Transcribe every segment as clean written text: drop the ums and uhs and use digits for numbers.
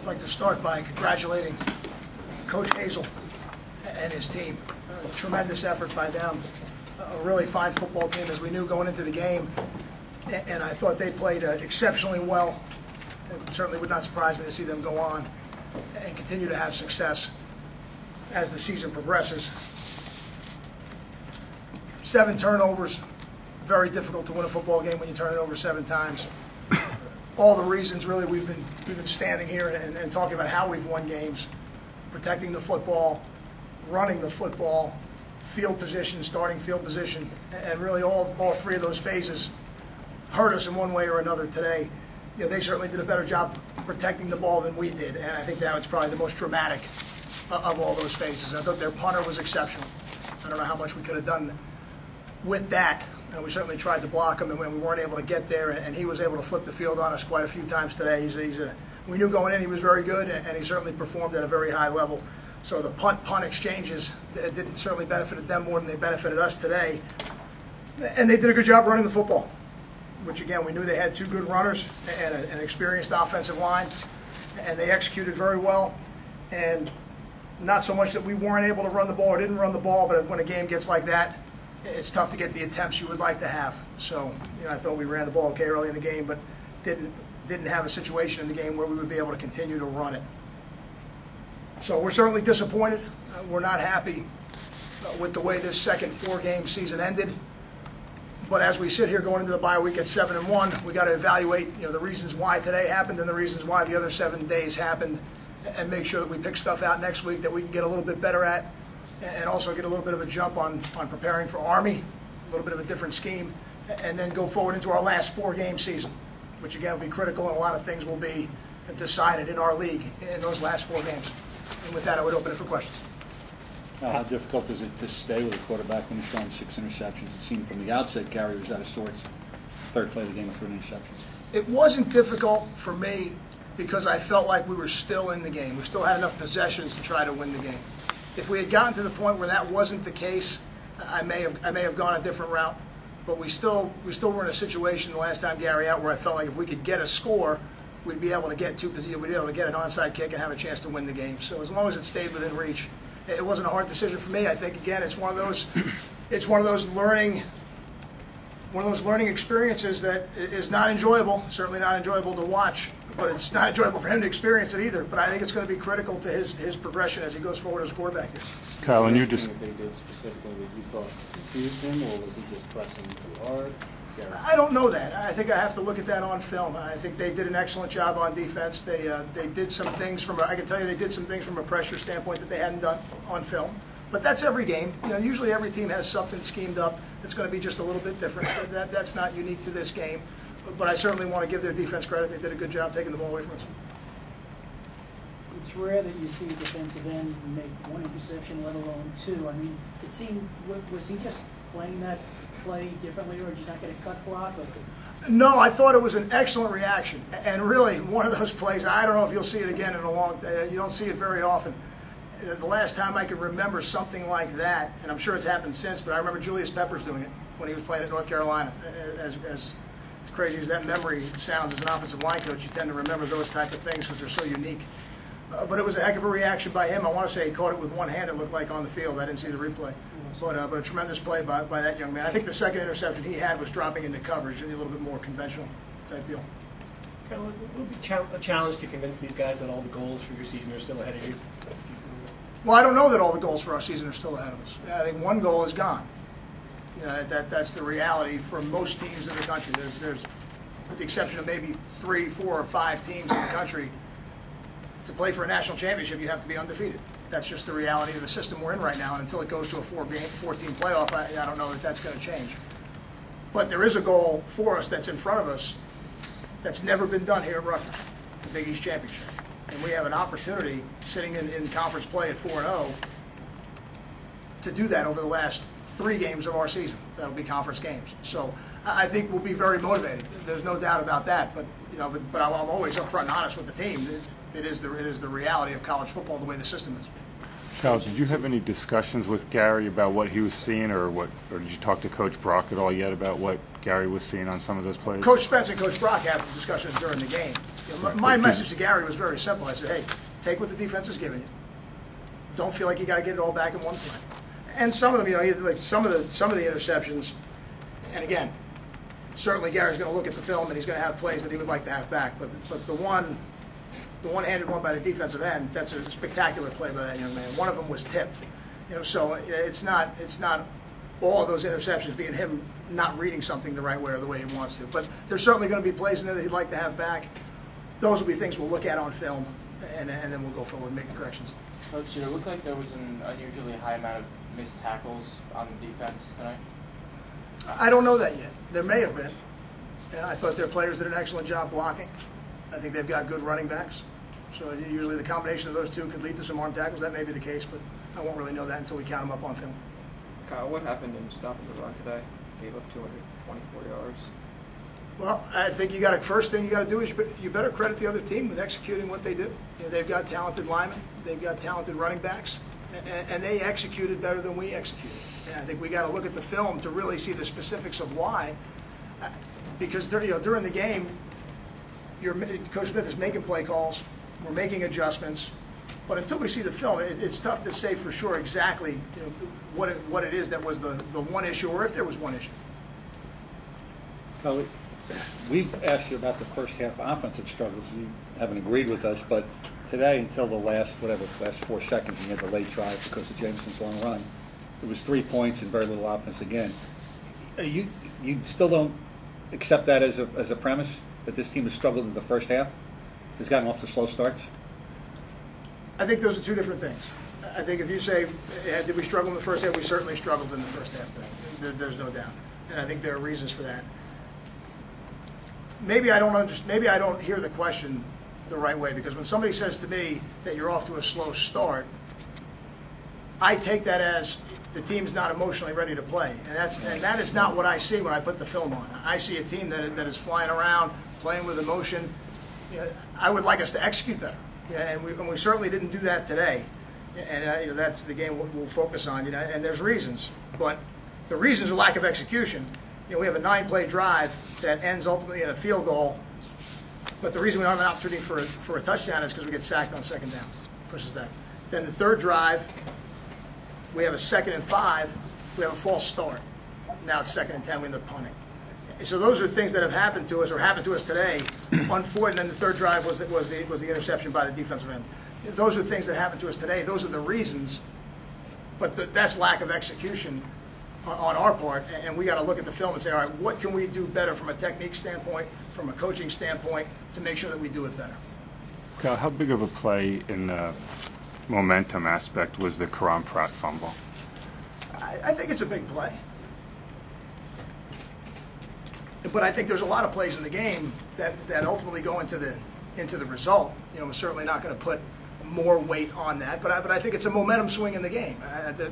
like to start by congratulating Coach Hazel and his team. Tremendous effort by them. A really fine football team, as we knew going into the game, and I thought they played exceptionally well. It certainly would not surprise me to see them go on and continue to have success as the season progresses. 7 turnovers, very difficult to win a football game when you turn it over 7 times. All the reasons really we've been standing here and talking about how we've won games, protecting the football, running the football, field position, starting field position, and really all 3 of those phases hurt us in one way or another today. You know, they certainly did a better job protecting the ball than we did, and I think that was probably the most dramatic of all those phases. I thought their punter was exceptional. I don't know how much we could have done with that, and we certainly tried to block him, and when we weren't able to get there, and he was able to flip the field on us quite a few times today. We knew going in he was very good, and he certainly performed at a very high level. So the punt exchanges didn't certainly benefited them more than they benefited us today, and they did a good job running the football, which again we knew they had 2 good runners and an experienced offensive line, and they executed very well. And not so much that we weren't able to run the ball or didn't run the ball, but when a game gets like that, it's tough to get the attempts you would like to have. So, you know, I thought we ran the ball okay early in the game, but didn't have a situation in the game where we would be able to continue to run it. So we're certainly disappointed. We're not happy with the way this second 4-game season ended. But as we sit here going into the bye week at 7-1, we got to evaluate, you know, the reasons why today happened and the reasons why the other 7 days happened, and make sure that we pick stuff out next week that we can get a little bit better at, and also get a little bit of a jump on preparing for Army, a little bit of a different scheme, and then go forward into our last 4-game season, which again will be critical, and a lot of things will be decided in our league in those last 4 games. And with that, I would open it for questions. How difficult is it to stay with a quarterback when he's throwing 6 interceptions? It seemed from the outset Gary was out of sorts. 3rd play of the game with 3 interceptions. It wasn't difficult for me because I felt like we were still in the game. We still had enough possessions to try to win the game. If we had gotten to the point where that wasn't the case, I may have gone a different route. But we still were in a situation the last time Gary out where I felt like if we could get a score, we'd be able to get we'd be able to get an onside kick and have a chance to win the game. So as long as it stayed within reach, it wasn't a hard decision for me. I think again, it's one of those learning experiences that is not enjoyable. Certainly not enjoyable to watch, but it's not enjoyable for him to experience it either. But I think it's going to be critical to his progression as he goes forward as a quarterback here. Kyle, and you just they did specifically that you thought confused him, or was he just pressing too hard? I don't know that. I think I have to look at that on film. I think they did an excellent job on defense. They did some things I can tell you they did some things from a pressure standpoint that they hadn't done on film. But that's every game. You know, usually every team has something schemed up that's going to be just a little bit different. So that's not unique to this game. But I certainly want to give their defense credit. They did a good job taking the ball away from us. It's rare that you see a defensive end make 1 interception, let alone 2. I mean, it seemed, was he just playing that play differently, or did you not get a cut block? No, I thought it was an excellent reaction. And really, one of those plays, I don't know if you'll see it again in a long time. You don't see it very often. The last time I can remember something like that, and I'm sure it's happened since, but I remember Julius Peppers doing it when he was playing at North Carolina. As crazy as that memory sounds as an offensive line coach, you tend to remember those type of things because they're so unique. But it was a heck of a reaction by him. I want to say he caught it with one hand, it looked like, on the field. I didn't see the replay. But a tremendous play by that young man. I think the second interception he had was dropping into coverage, and a little bit more conventional type deal. It will be a challenge to convince these guys that all the goals for your season are still ahead of you. Well, I don't know that all the goals for our season are still ahead of us. I think 1 goal is gone. You know, that's the reality for most teams in the country. There's with the exception of maybe 3, 4, or 5 teams in the country, to play for a national championship, you have to be undefeated. That's just the reality of the system we're in right now, and until it goes to a 4-team playoff, I don't know that that's going to change. But there is a goal for us that's in front of us that's never been done here at Rutgers, the Big East Championship. And we have an opportunity, sitting in conference play at 4-0, to do that over the last 3 games of our season. That'll be conference games. So I think we'll be very motivated. There's no doubt about that. But you know, but I'm always upfront and honest with the team. It is the reality of college football, the way the system is. Kyle, did you have any discussions with Gary about what he was seeing, or did you talk to Coach Brock at all yet about what Gary was seeing on some of those plays? Coach Spence and Coach Brock had the discussions during the game. You know, my message to Gary was very simple. I said, hey, take what the defense is giving you. Don't feel like you got to get it all back in one play. And some of them, you know, like some of the interceptions, and again, certainly Gary's going to look at the film and he's going to have plays that he would like to have back. But the one-handed one by the defensive end, that's a spectacular play by that young man. One of them was tipped. You know, so it's not all of those interceptions being him not reading something the right way or the way he wants to. But there's certainly going to be plays in there that he'd like to have back. Those will be things we'll look at on film, and then we'll go forward and make the corrections. Coach, did it look like there was an unusually high amount of missed tackles on the defense tonight? I don't know that yet. There may have been. And I thought their players did an excellent job blocking. I think they've got good running backs. So usually the combination of those two could lead to some arm tackles. That may be the case, but I won't really know that until we count them up on film. Kyle, what happened in stopping the run today? Gave up 224 yards. Well, I think first thing you got to do is you better credit the other team with executing what they do. You know, they've got talented linemen, they've got talented running backs, and they executed better than we executed. And I think we got to look at the film to really see the specifics of why. Because during the game, Coach Smith is making play calls, we're making adjustments, but until we see the film, it's tough to say for sure exactly what it is that was the one issue, or if there was one issue. Well, we've asked you about the first half offensive struggles. You haven't agreed with us, but today, until the last 4 seconds, you had the late drive because of Jameson's long run. It was 3 points and very little offense again. You still don't accept that as a premise, that this team has struggled in the first half, has gotten off to slow starts? I think those are two different things. I think if you say, did we struggle in the first half, we certainly struggled in the first half today. There's no doubt. And I think there are reasons for that. Maybe I don't hear the question the right way, because when somebody says to me that you're off to a slow start, I take that as the team's not emotionally ready to play. And that is not what I see when I put the film on. I see a team that is flying around, playing with emotion. You know, I would like us to execute better. Yeah, and we certainly didn't do that today. And that's the game we'll focus on. You know, and there's reasons, but the reasons are lack of execution. You know, we have a 9-play drive that ends ultimately in a field goal, but the reason we don't have an opportunity for a touchdown is because we get sacked on second down, pushes back. Then the third drive, we have a 2nd and 5, we have a false start. Now it's 2nd and 10, we end up punting. So those are things that have happened to us, or happened to us today. Unfortunately, and then the third drive was the interception by the defensive end. Those are things that happened to us today. Those are the reasons, but that's lack of execution on our part. And we got to look at the film and say, all right, what can we do better from a technique standpoint, from a coaching standpoint, to make sure that we do it better? Kyle, how big of a play in the momentum aspect was the Karan Pratt fumble? I think it's a big play. But I think there's a lot of plays in the game that ultimately go into the result. You know, we're certainly not going to put more weight on that, but I think it's a momentum swing in the game.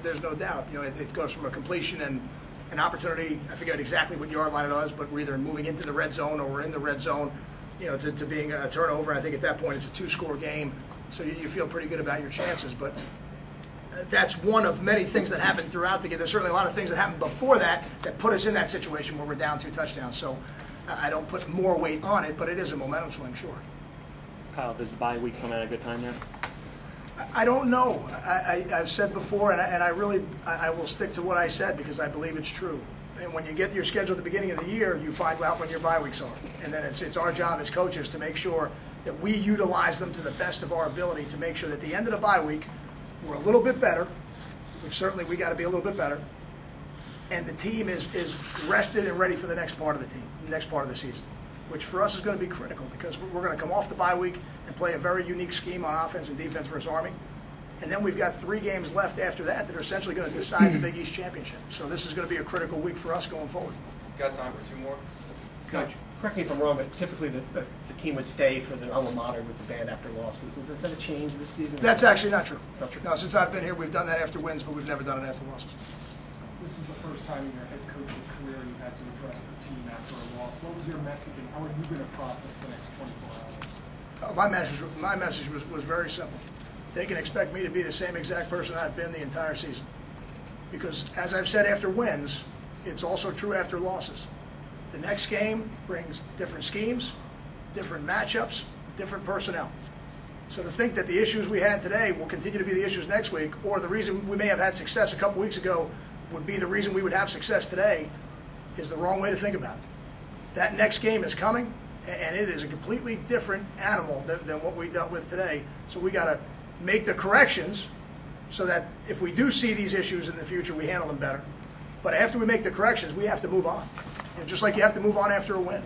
There's no doubt. You know, it goes from a completion and an opportunity. I forget exactly what yard line it was, but we're either moving into the red zone or we're in the red zone. You know, to being a turnover. And I think at that point it's a 2-score game, so you feel pretty good about your chances. But that's one of many things that happened throughout the game. There's certainly a lot of things that happened before that put us in that situation where we're down 2 touchdowns. So I don't put more weight on it, but it is a momentum swing, sure. Kyle, does the bye week come at a good time now? I don't know. I've said before, and I will stick to what I said because I believe it's true. And when you get your schedule at the beginning of the year, you find out when your bye weeks are. And then it's our job as coaches to make sure that we utilize them to the best of our ability to make sure that at the end of the bye week, we're a little bit better, which certainly we got to be a little bit better, and the team is rested and ready for the next part of the season, which for us is going to be critical because we're going to come off the bye week and play a very unique scheme on offense and defense versus Army, and then we've got 3 games left after that are essentially going to decide the Big East Championship. So this is going to be a critical week for us going forward. Got time for 2 more? Coach, correct me if I'm wrong, but typically the team would stay for the alma mater with the band after losses. Is that a change this season? That's actually not true. Not true. No, since I've been here, we've done that after wins, but we've never done it after losses. This is the first time in your head coaching career you've had to address the team after a loss. What was your message, and how are you going to process the next 24 hours? My message was very simple. They can expect me to be the same exact person I've been the entire season. Because as I've said after wins, it's also true after losses. The next game brings different schemes, different matchups, different personnel. So to think that the issues we had today will continue to be the issues next week, or the reason we may have had success a couple weeks ago would be the reason we would have success today, is the wrong way to think about it. That next game is coming, and it is a completely different animal than what we dealt with today. So we got to make the corrections so that if we do see these issues in the future, we handle them better. But after we make the corrections, we have to move on. And just like you have to move on after a win.